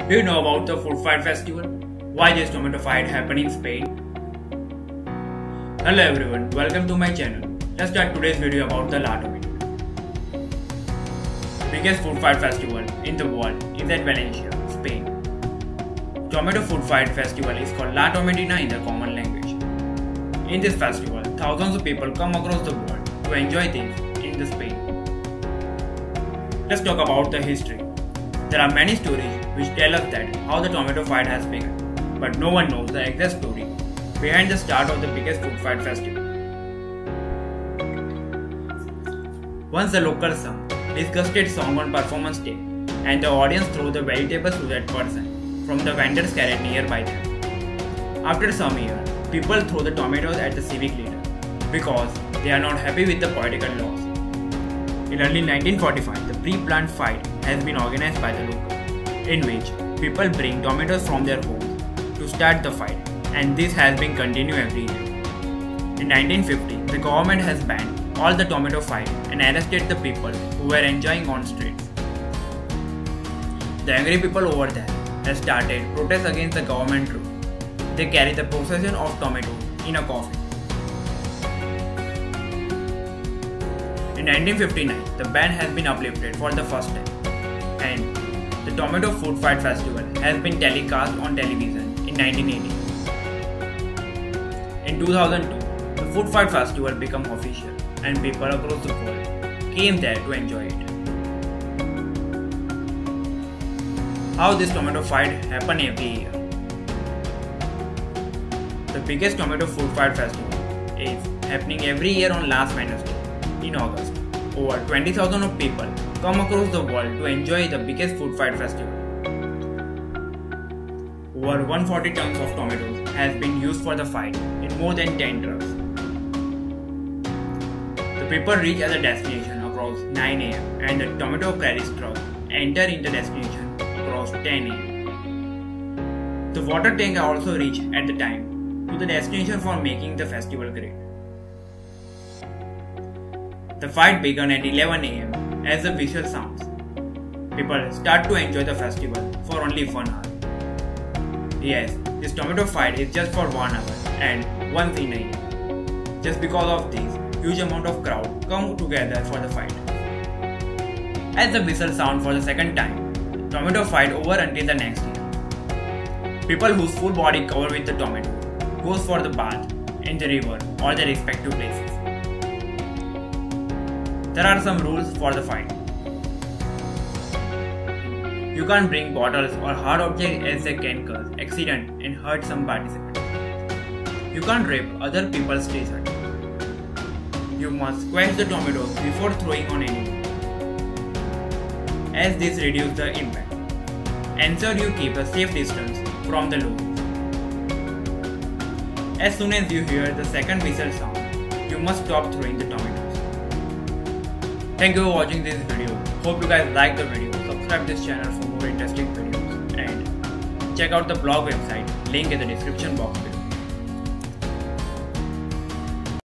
Do you know about the Food Fight Festival? Why this tomato fight happened in Spain? Hello everyone, welcome to my channel. Let's start today's video about the La Tomato. Biggest food fight festival in the world is at Valencia, Spain. Tomato Food Fight Festival is called La Tomatina in the common language. In this festival, thousands of people come across the world to enjoy things in Spain. Let's talk about the history. There are many stories which tell us that how the tomato fight has begun, but no one knows the exact story behind the start of the biggest food fight festival. Once the locals sung disgusted song on performance day, and the audience threw the vegetables to that person from the vendor's carrot nearby them. After some years, people throw the tomatoes at the civic leader because they are not happy with the political laws. In early 1945, the pre-planned fight has been organized by the locals, in which people bring tomatoes from their homes to start the fight, and this has been continued every year. In 1950, the government has banned all the tomato fight and arrested the people who were enjoying on streets. The angry people over there have started protests against the government rule. They carry the procession of tomatoes in a coffin. In 1959, the ban has been uplifted for the first time, and the Tomato Food Fight Festival has been telecast on television in 1980. In 2002, the Food Fight Festival became official, and people across the world came there to enjoy it. How this tomato fight happens every year? The biggest Tomato Food Fight Festival is happening every year on last Wednesday in August. Over 20,000 of people come across the world to enjoy the biggest food fight festival. Over 140 tons of tomatoes has been used for the fight in more than 10 trucks. The people reach at the destination across 9 am and the tomato prairies truck enter in the destination across 10 am. The water tank also reach at the time to the destination for making the festival great. The fight began at 11 am as the whistle sounds. People start to enjoy the festival for only 1 hour. Yes, this tomato fight is just for 1 hour and once in a year. Just because of this, huge amount of crowd come together for the fight. As the whistle sound for the second time, tomato fight over until the next year. People whose full body covered with the tomato goes for the bath in the river or their respective places. There are some rules for the fight. You can't bring bottles or hard objects as they can cause accident and hurt some participants. You can't rip other people's t-shirt. You must squash the tomatoes before throwing on anyone, as this reduces the impact. Ensure you keep a safe distance from the locals. As soon as you hear the second whistle sound, you must stop throwing the tomatoes. Thank you for watching this video. Hope you guys like the video. Subscribe this channel for more interesting videos and check out the blog website, link in the description box below.